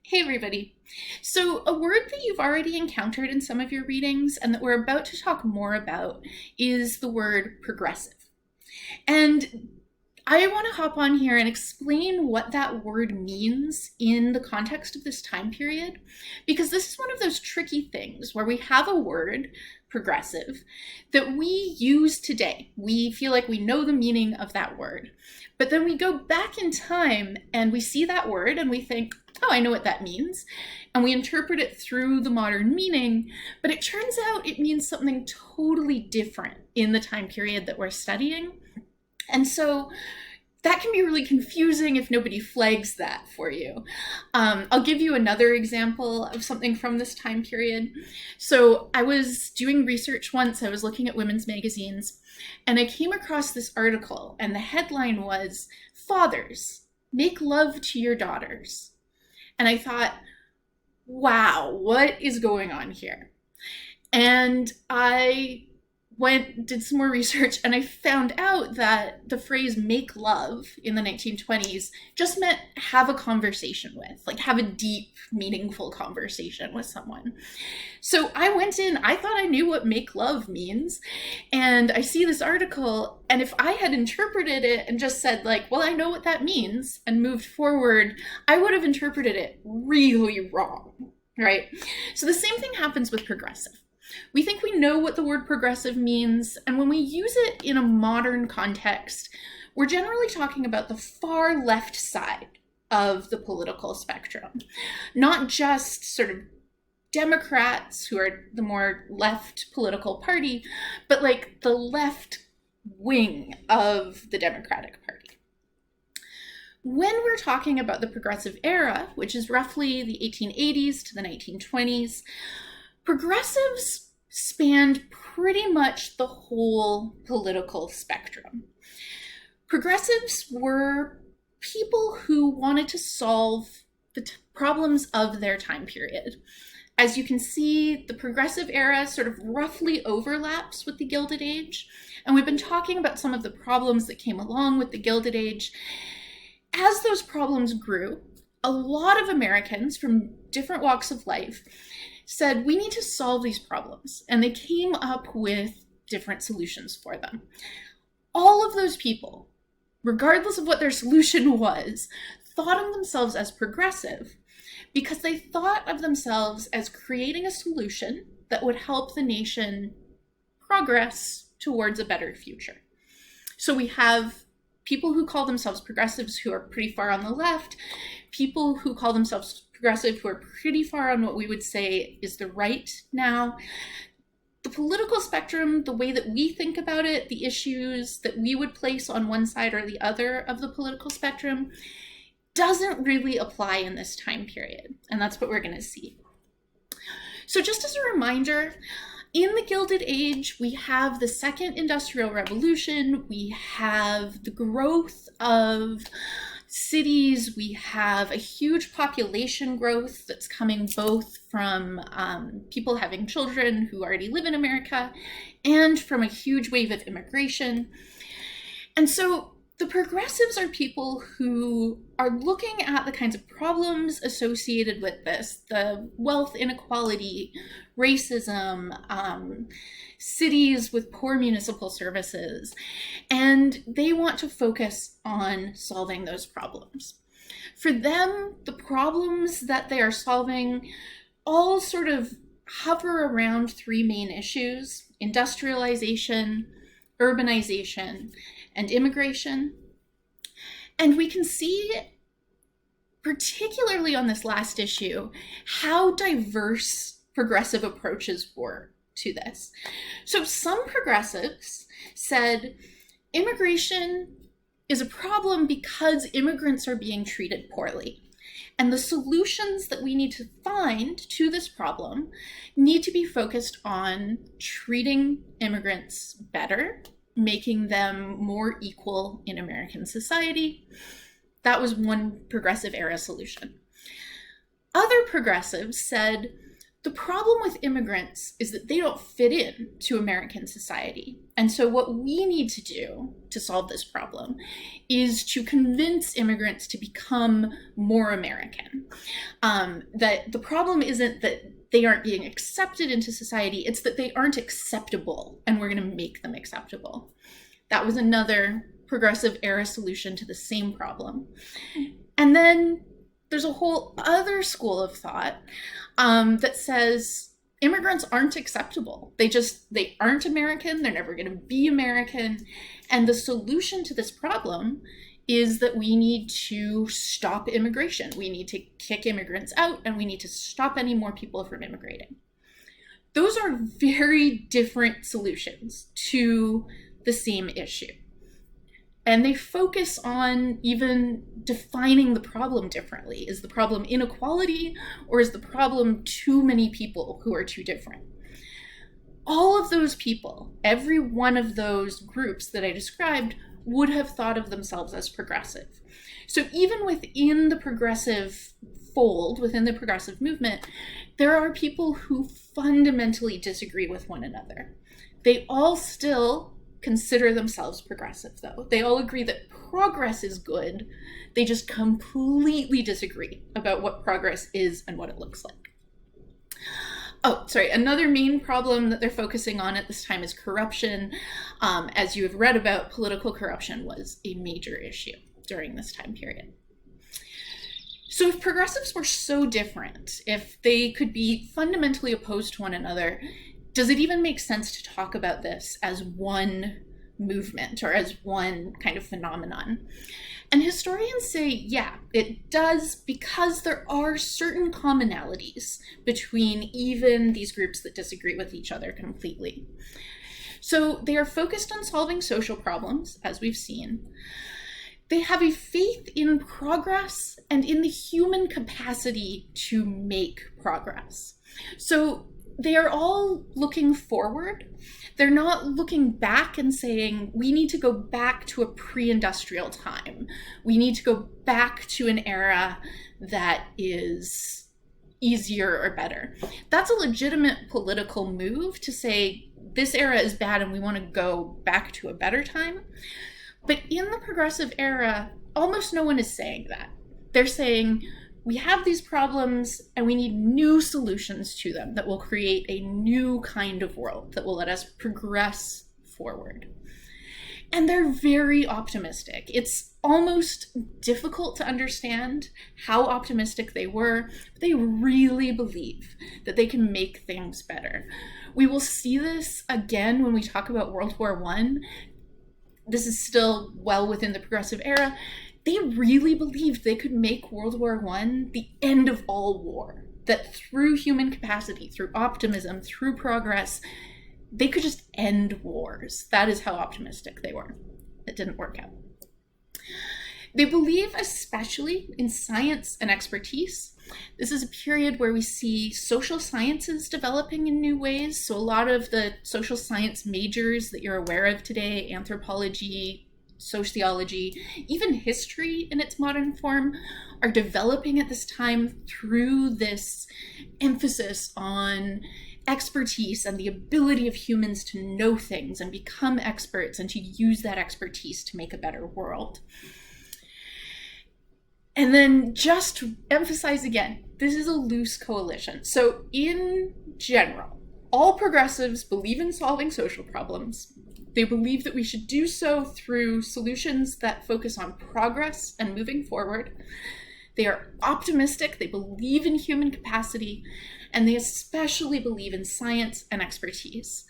Hey everybody. So a word that you've already encountered in some of your readings and that we're about to talk more about is the word progressive. And I want to hop on here and explain what that word means in the context of this time period, because this is one of those tricky things where we have a word, progressive, that we use today. We feel like we know the meaning of that word, but then we go back in time and we see that word and we think, oh, I know what that means. And we interpret it through the modern meaning, but it turns out it means something totally different in the time period that we're studying. And so that can be really confusing if nobody flags that for you. I'll give you another example of something from this time period. So I was doing research once, I was looking at women's magazines, and I came across this article, and the headline was, "Fathers, make love to your daughters." And I thought, wow, what is going on here? And I did some more research, and I found out that the phrase make love in the 1920s just meant have a conversation with, like have a deep, meaningful conversation with someone. So I went in, I thought I knew what make love means, and I see this article, and if I had interpreted it and just said like, well, I know what that means, and moved forward, I would have interpreted it really wrong, right? So the same thing happens with progressive. We think we know what the word progressive means, and when we use it in a modern context, we're generally talking about the far left side of the political spectrum, not just sort of Democrats, who are the more left political party, but like the left wing of the Democratic Party. When we're talking about the progressive era, which is roughly the 1880s to the 1920s, progressives spanned pretty much the whole political spectrum. Progressives were people who wanted to solve the problems of their time period. As you can see, the progressive era sort of roughly overlaps with the Gilded Age, and we've been talking about some of the problems that came along with the Gilded Age. As those problems grew, a lot of Americans from different walks of life said, we need to solve these problems, and they came up with different solutions for them. All of those people, regardless of what their solution was, thought of themselves as progressive because they thought of themselves as creating a solution that would help the nation progress towards a better future. So we have people who call themselves progressives who are pretty far on the left, people who call themselves progressive who are pretty far on what we would say is the right now. The political spectrum, the way that we think about it, the issues that we would place on one side or the other of the political spectrum doesn't really apply in this time period. And that's what we're going to see. So just as a reminder, in the Gilded Age, we have the Second Industrial Revolution, we have the growth of cities, we have a huge population growth that's coming both from people having children who already live in America and from a huge wave of immigration. And so the progressives are people who are looking at the kinds of problems associated with this, the wealth inequality, racism, cities with poor municipal services, and they want to focus on solving those problems. For them, the problems that they are solving all sort of hover around three main issues: industrialization, urbanization, and immigration. And we can see, particularly on this last issue, how diverse progressive approaches were to this. So some progressives said immigration is a problem because immigrants are being treated poorly. And the solutions that we need to find to this problem need to be focused on treating immigrants better, making them more equal in American society. That was one progressive era solution. Other progressives said, The problem with immigrants is that they don't fit in to American society. And so what we need to do to solve this problem is to convince immigrants to become more American. That the problem isn't that they aren't being accepted into society, it's that they aren't acceptable, and we're going to make them acceptable. That was another progressive era solution to the same problem. And then there's a whole other school of thought that says immigrants aren't acceptable. They aren't American. They're never going to be American. And the solution to this problem is that we need to stop immigration. We need to kick immigrants out, and we need to stop any more people from immigrating. Those are very different solutions to the same issue. And they focus on even defining the problem differently. Is the problem inequality, or is the problem too many people who are too different? All of those people, every one of those groups that I described, would have thought of themselves as progressive. So even within the progressive fold, within the progressive movement, there are people who fundamentally disagree with one another. They all still consider themselves progressive, though. They all agree that progress is good. They just completely disagree about what progress is and what it looks like. Oh, sorry. Another main problem that they're focusing on at this time is corruption. As you have read about, political corruption was a major issue during this time period. So if progressives were so different, if they could be fundamentally opposed to one another, does it even make sense to talk about this as one movement or as one kind of phenomenon? And historians say, yeah, it does, because there are certain commonalities between even these groups that disagree with each other completely. So they are focused on solving social problems, as we've seen. They have a faith in progress and in the human capacity to make progress. So they are all looking forward. They're not looking back and saying, we need to go back to a pre-industrial time. We need to go back to an era that is easier or better. That's a legitimate political move to say, this era is bad and we want to go back to a better time. But in the progressive era, almost no one is saying that. They're saying, we have these problems and we need new solutions to them that will create a new kind of world that will let us progress forward. And they're very optimistic. It's almost difficult to understand how optimistic they were, but they really believe that they can make things better. We will see this again when we talk about World War I. This is still well within the progressive era. They really believed they could make World War I the end of all war, that through human capacity, through optimism, through progress, they could just end wars. That is how optimistic they were. It didn't work out. They believe especially in science and expertise. This is a period where we see social sciences developing in new ways. So a lot of the social science majors that you're aware of today, anthropology, sociology, even history in its modern form, are developing at this time through this emphasis on expertise and the ability of humans to know things and become experts and to use that expertise to make a better world. And then just to emphasize again, this is a loose coalition. So in general, all progressives believe in solving social problems. They believe that we should do so through solutions that focus on progress and moving forward. They are optimistic, they believe in human capacity, and they especially believe in science and expertise.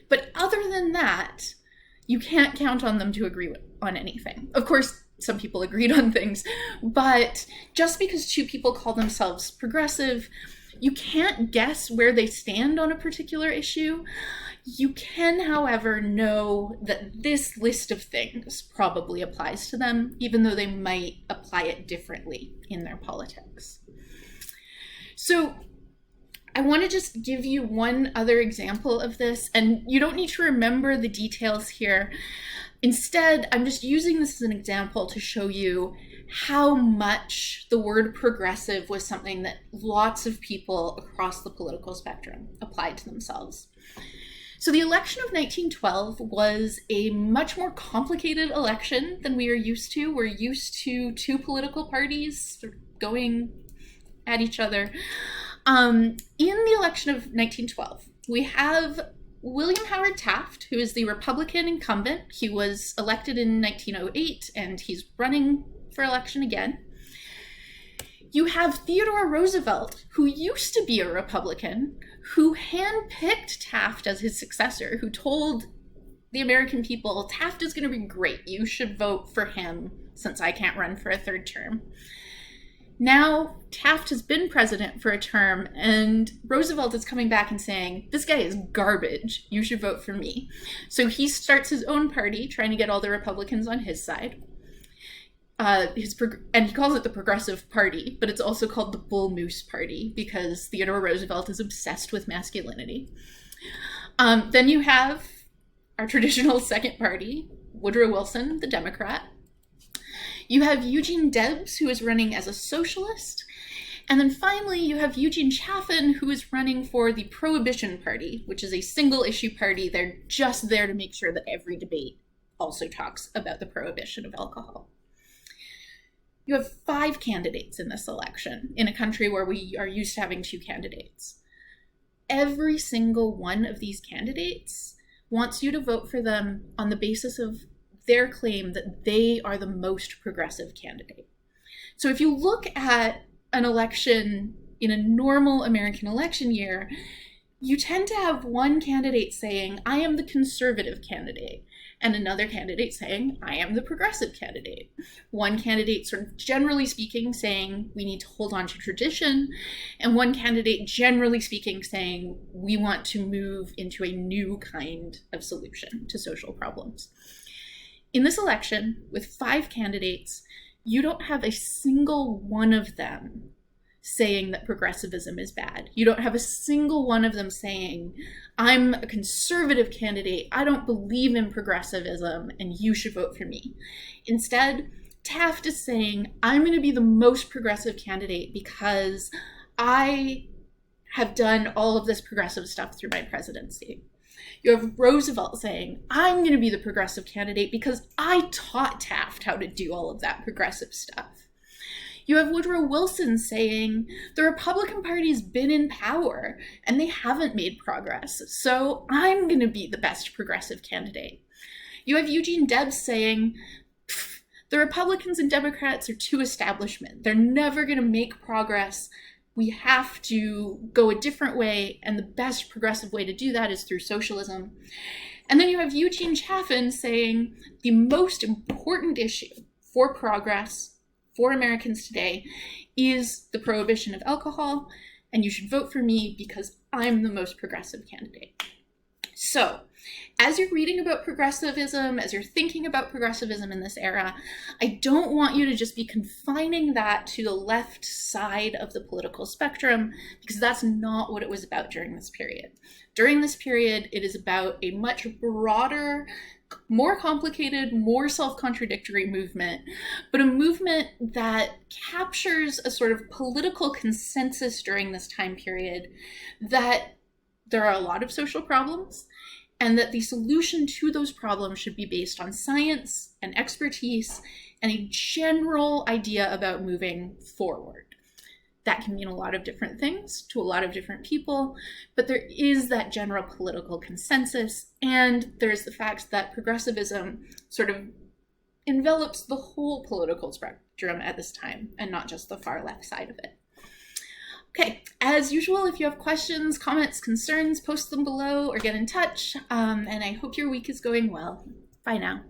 But other than that, you can't count on them to agree on anything. Of course, some people agreed on things, but just because two people call themselves progressive, you can't guess where they stand on a particular issue. You can, however, know that this list of things probably applies to them, even though they might apply it differently in their politics. So I want to just give you one other example of this, and you don't need to remember the details here. Instead, I'm just using this as an example to show you how much the word progressive was something that lots of people across the political spectrum applied to themselves. So the election of 1912 was a much more complicated election than we are used to. We're used to two political parties going at each other. In the election of 1912, we have William Howard Taft, who is the Republican incumbent. He was elected in 1908, and he's running for election again. You have Theodore Roosevelt, who used to be a Republican, who handpicked Taft as his successor, who told the American people, Taft is going to be great. You should vote for him since I can't run for a third term. Now, Taft has been president for a term, and Roosevelt is coming back and saying, this guy is garbage. You should vote for me. So he starts his own party, trying to get all the Republicans on his side. And he calls it the Progressive Party, but it's also called the Bull Moose Party because Theodore Roosevelt is obsessed with masculinity. Then you have our traditional second party, Woodrow Wilson, the Democrat. You have Eugene Debs, who is running as a socialist. And then finally, you have Eugene Chaffin, who is running for the Prohibition Party, which is a single-issue party. They're just there to make sure that every debate also talks about the prohibition of alcohol. You have 5 candidates in this election in a country where we are used to having 2 candidates. Every single one of these candidates wants you to vote for them on the basis of their claim that they are the most progressive candidate. So if you look at an election in a normal American election year, you tend to have one candidate saying, I am the conservative candidate, and another candidate saying, I am the progressive candidate. One candidate sort of generally speaking saying, we need to hold on to tradition, and one candidate generally speaking saying, we want to move into a new kind of solution to social problems. In this election, with 5 candidates, you don't have a single one of them saying that progressivism is bad. You don't have a single one of them saying, I'm a conservative candidate, I don't believe in progressivism, and you should vote for me. Instead, Taft is saying, I'm going to be the most progressive candidate because I have done all of this progressive stuff through my presidency. You have Roosevelt saying, I'm going to be the progressive candidate because I taught Taft how to do all of that progressive stuff. You have Woodrow Wilson saying, the Republican Party's been in power and they haven't made progress, so I'm going to be the best progressive candidate. You have Eugene Debs saying, the Republicans and Democrats are too establishment. They're never going to make progress. We have to go a different way, and the best progressive way to do that is through socialism. And then you have Eugene Chaffin saying the most important issue for progress for Americans today is the prohibition of alcohol, and you should vote for me because I'm the most progressive candidate. So, as you're reading about progressivism, as you're thinking about progressivism in this era, I don't want you to just be confining that to the left side of the political spectrum, because that's not what it was about during this period. During this period, it is about a much broader, more complicated, more self-contradictory movement, but a movement that captures a sort of political consensus during this time period that there are a lot of social problems, and that the solution to those problems should be based on science and expertise and a general idea about moving forward. That can mean a lot of different things to a lot of different people, but there is that general political consensus, and there's the fact that progressivism sort of envelops the whole political spectrum at this time, and not just the far left side of it. Okay, as usual, if you have questions, comments, concerns, post them below or get in touch, and I hope your week is going well. Bye now.